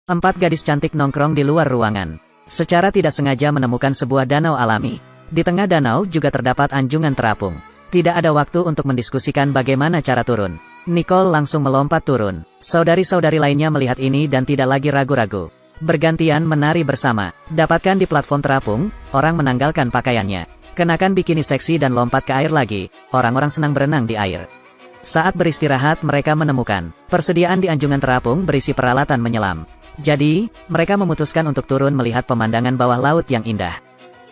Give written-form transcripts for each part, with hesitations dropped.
Empat gadis cantik nongkrong di luar ruangan. Secara tidak sengaja menemukan sebuah danau alami. Di tengah danau juga terdapat anjungan terapung. Tidak ada waktu untuk mendiskusikan bagaimana cara turun. Nicole langsung melompat turun. Saudari-saudari lainnya melihat ini dan tidak lagi ragu-ragu. Bergantian menari bersama. Dapatkan di platform terapung, orang menanggalkan pakaiannya. Kenakan bikini seksi dan lompat ke air lagi. Orang-orang senang berenang di air. Saat beristirahat mereka menemukan persediaan di anjungan terapung berisi peralatan menyelam. Jadi, mereka memutuskan untuk turun melihat pemandangan bawah laut yang indah.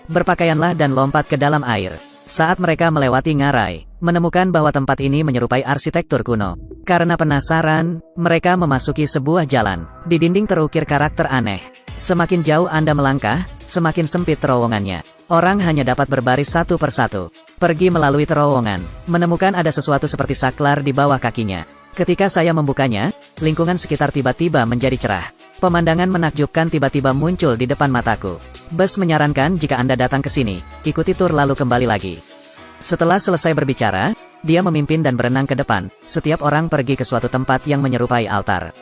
Berpakaianlah dan lompat ke dalam air. Saat mereka melewati ngarai, menemukan bahwa tempat ini menyerupai arsitektur kuno. Karena penasaran, mereka memasuki sebuah jalan. Di dinding terukir karakter aneh. Semakin jauh Anda melangkah, semakin sempit terowongannya. Orang hanya dapat berbaris satu persatu. Pergi melalui terowongan, menemukan ada sesuatu seperti saklar di bawah kakinya. Ketika saya membukanya, lingkungan sekitar tiba-tiba menjadi cerah. Pemandangan menakjubkan tiba-tiba muncul di depan mataku. Bus menyarankan jika Anda datang ke sini, ikuti tur lalu kembali lagi. Setelah selesai berbicara, dia memimpin dan berenang ke depan. Setiap orang pergi ke suatu tempat yang menyerupai altar.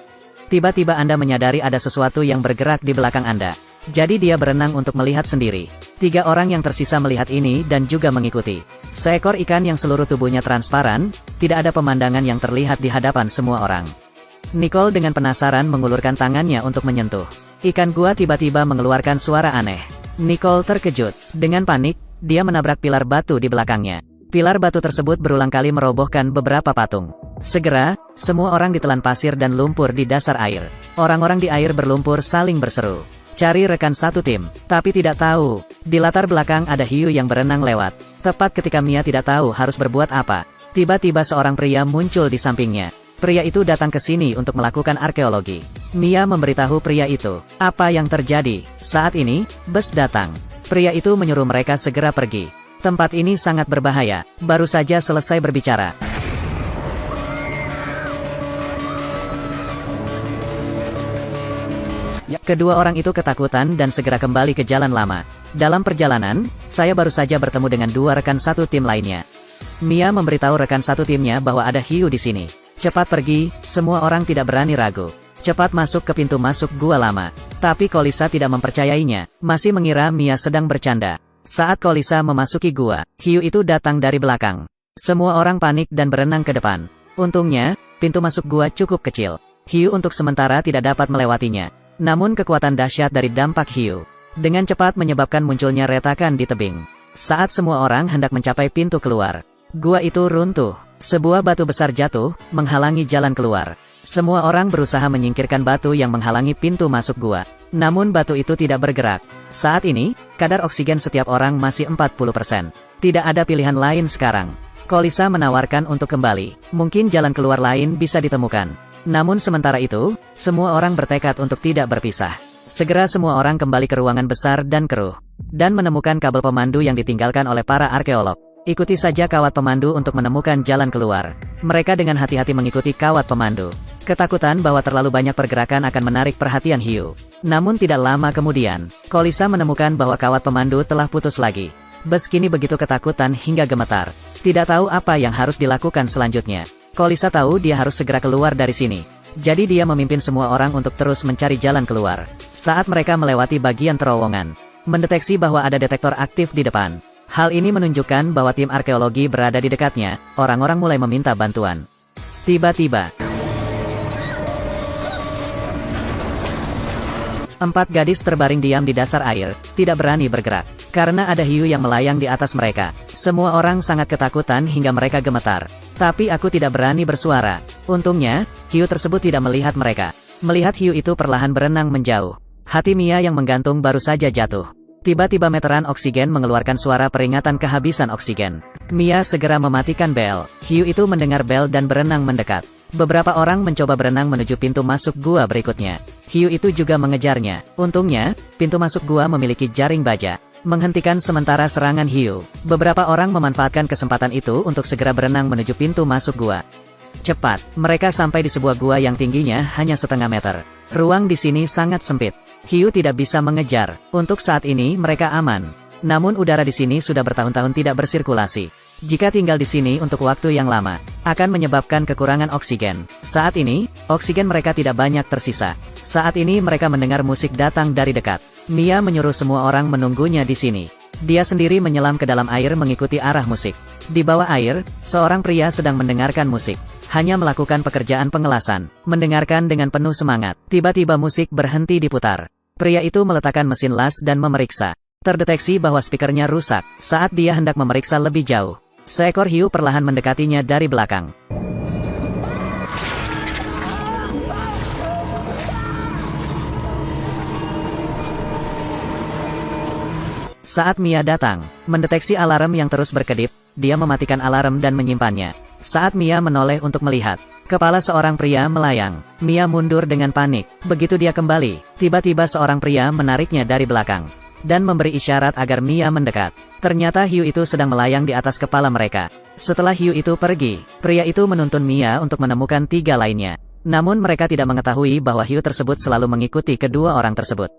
Tiba-tiba Anda menyadari ada sesuatu yang bergerak di belakang Anda. Jadi dia berenang untuk melihat sendiri. 3 orang yang tersisa melihat ini dan juga mengikuti. Seekor ikan yang seluruh tubuhnya transparan, tidak ada pemandangan yang terlihat di hadapan semua orang. Nicole dengan penasaran mengulurkan tangannya untuk menyentuh. Ikan gua tiba-tiba mengeluarkan suara aneh. Nicole terkejut. Dengan panik, dia menabrak pilar batu di belakangnya. Pilar batu tersebut berulang kali merobohkan beberapa patung. Segera, semua orang ditelan pasir dan lumpur di dasar air. Orang-orang di air berlumpur saling berseru. Cari rekan satu tim, tapi tidak tahu. Di latar belakang ada hiu yang berenang lewat. Tepat ketika Mia tidak tahu harus berbuat apa, tiba-tiba seorang pria muncul di sampingnya. Pria itu datang ke sini untuk melakukan arkeologi. Mia memberitahu pria itu apa yang terjadi. Saat ini, bus datang. Pria itu menyuruh mereka segera pergi. Tempat ini sangat berbahaya. Baru saja selesai berbicara. Kedua orang itu ketakutan dan segera kembali ke jalan lama. Dalam perjalanan, saya baru saja bertemu dengan 2 rekan satu tim lainnya. Mia memberitahu rekan satu timnya bahwa ada hiu di sini. Cepat pergi, semua orang tidak berani ragu. Cepat masuk ke pintu masuk gua lama. Tapi Kolisa tidak mempercayainya, masih mengira Mia sedang bercanda. Saat Kolisa memasuki gua, hiu itu datang dari belakang. Semua orang panik dan berenang ke depan. Untungnya, pintu masuk gua cukup kecil. Hiu untuk sementara tidak dapat melewatinya. Namun kekuatan dahsyat dari dampak hiu dengan cepat menyebabkan munculnya retakan di tebing. Saat semua orang hendak mencapai pintu keluar, gua itu runtuh. Sebuah batu besar jatuh, menghalangi jalan keluar. Semua orang berusaha menyingkirkan batu yang menghalangi pintu masuk gua. Namun batu itu tidak bergerak. Saat ini, kadar oksigen setiap orang masih 40%. Tidak ada pilihan lain sekarang. Kolisa menawarkan untuk kembali. Mungkin jalan keluar lain bisa ditemukan. Namun sementara itu, semua orang bertekad untuk tidak berpisah. Segera semua orang kembali ke ruangan besar dan keruh. Dan menemukan kabel pemandu yang ditinggalkan oleh para arkeolog. Ikuti saja kawat pemandu untuk menemukan jalan keluar. Mereka dengan hati-hati mengikuti kawat pemandu. Ketakutan bahwa terlalu banyak pergerakan akan menarik perhatian hiu. Namun tidak lama kemudian, Kolisa menemukan bahwa kawat pemandu telah putus lagi. Bus kini begitu ketakutan hingga gemetar. Tidak tahu apa yang harus dilakukan selanjutnya. Kolisa tahu dia harus segera keluar dari sini. Jadi dia memimpin semua orang untuk terus mencari jalan keluar. Saat mereka melewati bagian terowongan, mendeteksi bahwa ada detektor aktif di depan. Hal ini menunjukkan bahwa tim arkeologi berada di dekatnya. Orang-orang mulai meminta bantuan. Tiba-tiba, 4 gadis terbaring diam di dasar air, tidak berani bergerak. Karena ada hiu yang melayang di atas mereka. Semua orang sangat ketakutan hingga mereka gemetar. Tapi aku tidak berani bersuara. Untungnya, hiu tersebut tidak melihat mereka. Melihat hiu itu perlahan berenang menjauh. Hati Mia yang menggantung baru saja jatuh. Tiba-tiba meteran oksigen mengeluarkan suara peringatan kehabisan oksigen. Mia segera mematikan bel. Hiu itu mendengar bel dan berenang mendekat. Beberapa orang mencoba berenang menuju pintu masuk gua berikutnya. Hiu itu juga mengejarnya. Untungnya, pintu masuk gua memiliki jaring baja. Menghentikan sementara serangan hiu. Beberapa orang memanfaatkan kesempatan itu untuk segera berenang menuju pintu masuk gua. Cepat, mereka sampai di sebuah gua yang tingginya hanya setengah meter. Ruang di sini sangat sempit. Hiu tidak bisa mengejar. Untuk saat ini mereka aman. Namun udara di sini sudah bertahun-tahun tidak bersirkulasi. Jika tinggal di sini untuk waktu yang lama, akan menyebabkan kekurangan oksigen. Saat ini, oksigen mereka tidak banyak tersisa. Saat ini mereka mendengar musik datang dari dekat. Mia menyuruh semua orang menunggunya di sini. Dia sendiri menyelam ke dalam air mengikuti arah musik. Di bawah air, seorang pria sedang mendengarkan musik. Hanya melakukan pekerjaan pengelasan, mendengarkan dengan penuh semangat. Tiba-tiba musik berhenti diputar. Pria itu meletakkan mesin las dan memeriksa. Terdeteksi bahwa speakernya rusak. Saat dia hendak memeriksa lebih jauh, seekor hiu perlahan mendekatinya dari belakang. Saat Mia datang, mendeteksi alarm yang terus berkedip, dia mematikan alarm dan menyimpannya. Saat Mia menoleh untuk melihat, kepala seorang pria melayang. Mia mundur dengan panik. Begitu dia kembali, tiba-tiba seorang pria menariknya dari belakang dan memberi isyarat agar Mia mendekat. Ternyata hiu itu sedang melayang di atas kepala mereka. Setelah hiu itu pergi, pria itu menuntun Mia untuk menemukan 3 lainnya. Namun mereka tidak mengetahui bahwa hiu tersebut selalu mengikuti kedua orang tersebut.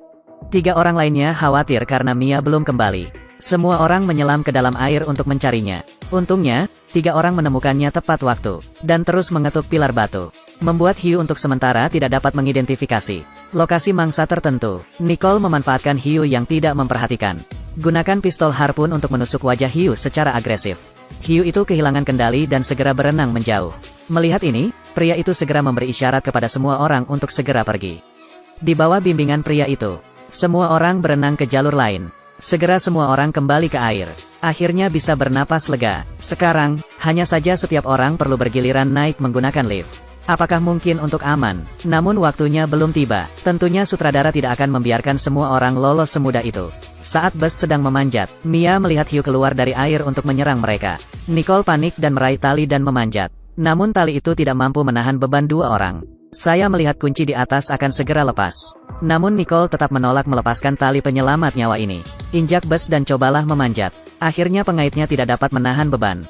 3 orang lainnya khawatir karena Mia belum kembali. Semua orang menyelam ke dalam air untuk mencarinya. Untungnya, 3 orang menemukannya tepat waktu, dan terus mengetuk pilar batu. Membuat hiu untuk sementara tidak dapat mengidentifikasi lokasi mangsa tertentu. Nicole memanfaatkan hiu yang tidak memperhatikan. Gunakan pistol harpun untuk menusuk wajah hiu secara agresif. Hiu itu kehilangan kendali dan segera berenang menjauh. Melihat ini, pria itu segera memberi isyarat kepada semua orang untuk segera pergi. Di bawah bimbingan pria itu, semua orang berenang ke jalur lain. Segera semua orang kembali ke air. Akhirnya bisa bernapas lega. Sekarang, hanya saja setiap orang perlu bergiliran naik menggunakan lift. Apakah mungkin untuk aman? Namun waktunya belum tiba. Tentunya sutradara tidak akan membiarkan semua orang lolos semudah itu. Saat bus sedang memanjat, Mia melihat hiu keluar dari air untuk menyerang mereka. Nicole panik dan meraih tali dan memanjat. Namun tali itu tidak mampu menahan beban 2 orang. Saya melihat kunci di atas akan segera lepas. Namun Nicole tetap menolak melepaskan tali penyelamat nyawa ini. Injak bus dan cobalah memanjat. Akhirnya pengaitnya tidak dapat menahan beban.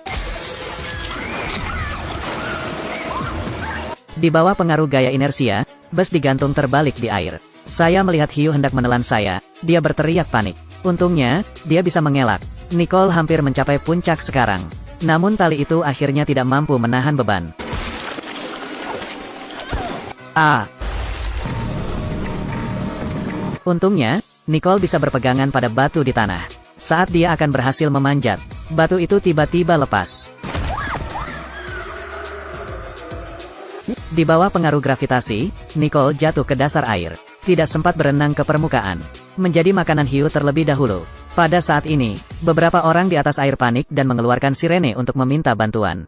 Di bawah pengaruh gaya inersia, bus digantung terbalik di air. Saya melihat hiu hendak menelan saya, dia berteriak panik. Untungnya, dia bisa mengelak. Nicole hampir mencapai puncak sekarang. Namun tali itu akhirnya tidak mampu menahan beban. Untungnya, Nicole bisa berpegangan pada batu di tanah. Saat dia akan berhasil memanjat, batu itu tiba-tiba lepas. Di bawah pengaruh gravitasi, Nicole jatuh ke dasar air. Tidak sempat berenang ke permukaan. Menjadi makanan hiu terlebih dahulu. Pada saat ini, beberapa orang di atas air panik dan mengeluarkan sirene untuk meminta bantuan.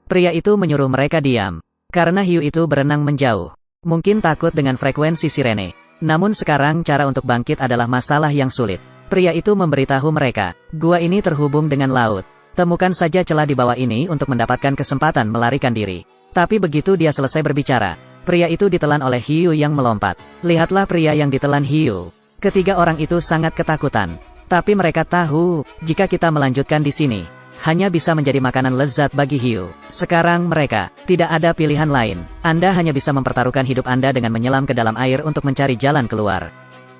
Pria itu menyuruh mereka diam, karena hiu itu berenang menjauh. Mungkin takut dengan frekuensi sirene. Namun sekarang cara untuk bangkit adalah masalah yang sulit. Pria itu memberitahu mereka, gua ini terhubung dengan laut. Temukan saja celah di bawah ini untuk mendapatkan kesempatan melarikan diri. Tapi begitu dia selesai berbicara, pria itu ditelan oleh hiu yang melompat. Lihatlah pria yang ditelan hiu. Ketiga orang itu sangat ketakutan. Tapi mereka tahu, jika kita melanjutkan di sini, hanya bisa menjadi makanan lezat bagi hiu. Sekarang mereka, tidak ada pilihan lain. Anda hanya bisa mempertaruhkan hidup Anda dengan menyelam ke dalam air untuk mencari jalan keluar.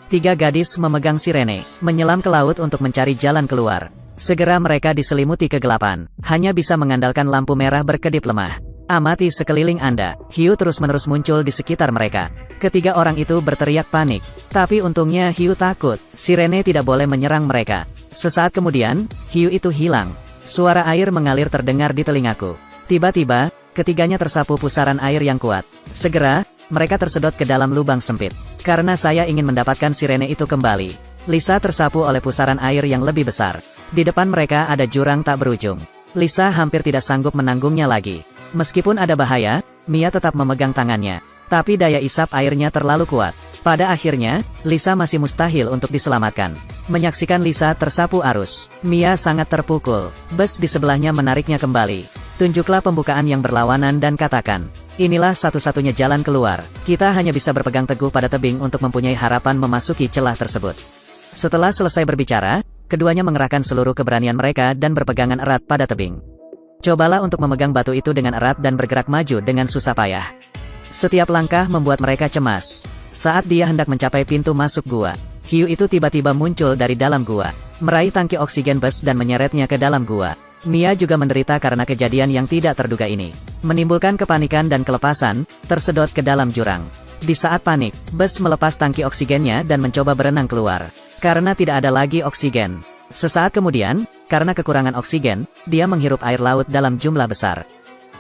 3 gadis memegang sirene, menyelam ke laut untuk mencari jalan keluar. Segera mereka diselimuti kegelapan, hanya bisa mengandalkan lampu merah berkedip lemah. Amati sekeliling Anda, hiu terus-menerus muncul di sekitar mereka. Ketiga orang itu berteriak panik. Tapi untungnya hiu takut, sirene tidak boleh menyerang mereka. Sesaat kemudian, hiu itu hilang. Suara air mengalir terdengar di telingaku. Tiba-tiba, ketiganya tersapu pusaran air yang kuat. Segera, mereka tersedot ke dalam lubang sempit. Karena saya ingin mendapatkan sirene itu kembali. Lisa tersapu oleh pusaran air yang lebih besar. Di depan mereka ada jurang tak berujung. Lisa hampir tidak sanggup menanggungnya lagi. Meskipun ada bahaya, Mia tetap memegang tangannya. Tapi daya isap airnya terlalu kuat. Pada akhirnya, Lisa masih mustahil untuk diselamatkan. Menyaksikan Lisa tersapu arus, Mia sangat terpukul. Bus di sebelahnya menariknya kembali. Tunjuklah pembukaan yang berlawanan dan katakan, inilah satu-satunya jalan keluar. Kita hanya bisa berpegang teguh pada tebing untuk mempunyai harapan memasuki celah tersebut. Setelah selesai berbicara, keduanya mengerahkan seluruh keberanian mereka dan berpegangan erat pada tebing. Cobalah untuk memegang batu itu dengan erat dan bergerak maju dengan susah payah. Setiap langkah membuat mereka cemas. Saat dia hendak mencapai pintu masuk gua, hiu itu tiba-tiba muncul dari dalam gua, meraih tangki oksigen bus dan menyeretnya ke dalam gua. Mia juga menderita karena kejadian yang tidak terduga ini. Menimbulkan kepanikan dan kelepasan, tersedot ke dalam jurang. Di saat panik, Buzz melepas tangki oksigennya dan mencoba berenang keluar. Karena tidak ada lagi oksigen. Sesaat kemudian, karena kekurangan oksigen, dia menghirup air laut dalam jumlah besar.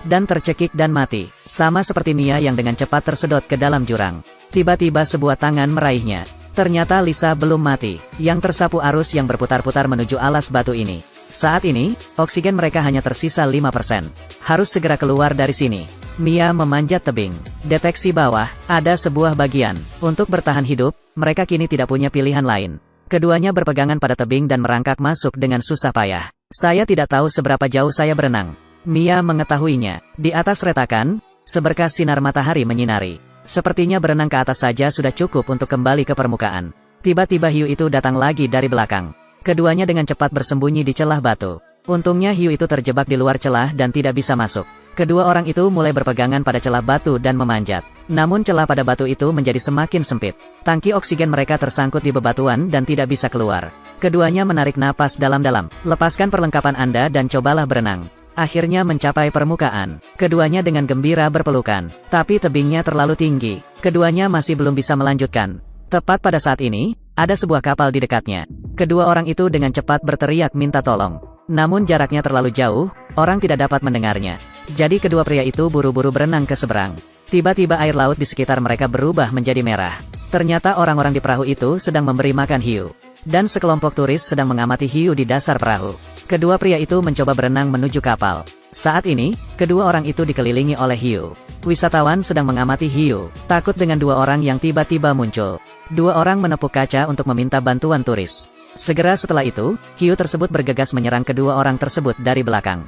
Dan tercekik dan mati, sama seperti Mia yang dengan cepat tersedot ke dalam jurang. Tiba-tiba sebuah tangan meraihnya. Ternyata Lisa belum mati, yang tersapu arus yang berputar-putar menuju alas batu ini. Saat ini, oksigen mereka hanya tersisa 5%. Harus segera keluar dari sini. Mia memanjat tebing. Deteksi bawah, ada sebuah bagian. Untuk bertahan hidup, mereka kini tidak punya pilihan lain. Keduanya berpegangan pada tebing dan merangkak masuk dengan susah payah. Saya tidak tahu seberapa jauh saya berenang. Mia mengetahuinya. Di atas retakan, seberkas sinar matahari menyinari. Sepertinya berenang ke atas saja sudah cukup untuk kembali ke permukaan. Tiba-tiba hiu itu datang lagi dari belakang. Keduanya dengan cepat bersembunyi di celah batu. Untungnya hiu itu terjebak di luar celah dan tidak bisa masuk. Kedua orang itu mulai berpegangan pada celah batu dan memanjat. Namun celah pada batu itu menjadi semakin sempit. Tangki oksigen mereka tersangkut di bebatuan dan tidak bisa keluar. Keduanya menarik napas dalam-dalam. Lepaskan perlengkapan Anda dan cobalah berenang. Akhirnya mencapai permukaan. Keduanya dengan gembira berpelukan. Tapi tebingnya terlalu tinggi. Keduanya masih belum bisa melanjutkan. Tepat pada saat ini, ada sebuah kapal di dekatnya. Kedua orang itu dengan cepat berteriak minta tolong. Namun jaraknya terlalu jauh, orang tidak dapat mendengarnya. Jadi kedua pria itu buru-buru berenang ke seberang. Tiba-tiba air laut di sekitar mereka berubah menjadi merah. Ternyata orang-orang di perahu itu sedang memberi makan hiu. Dan sekelompok turis sedang mengamati hiu di dasar perahu. Kedua pria itu mencoba berenang menuju kapal. Saat ini, kedua orang itu dikelilingi oleh hiu. Wisatawan sedang mengamati hiu, takut dengan dua orang yang tiba-tiba muncul. Dua orang menepuk kaca untuk meminta bantuan turis. Segera setelah itu, hiu tersebut bergegas menyerang kedua orang tersebut dari belakang.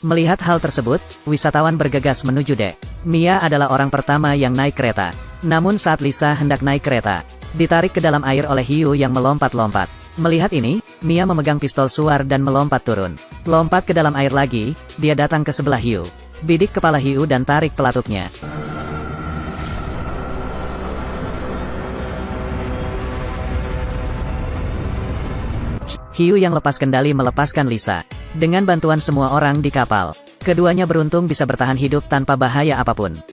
Melihat hal tersebut, wisatawan bergegas menuju dek. Mia adalah orang pertama yang naik kereta. Namun saat Lisa hendak naik kereta, ditarik ke dalam air oleh hiu yang melompat-lompat. Melihat ini, Mia memegang pistol suar dan melompat turun. Lompat ke dalam air lagi, dia datang ke sebelah hiu. Bidik kepala hiu dan tarik pelatuknya. Hiu yang lepas kendali melepaskan Lisa. Dengan bantuan semua orang di kapal, keduanya beruntung bisa bertahan hidup tanpa bahaya apapun.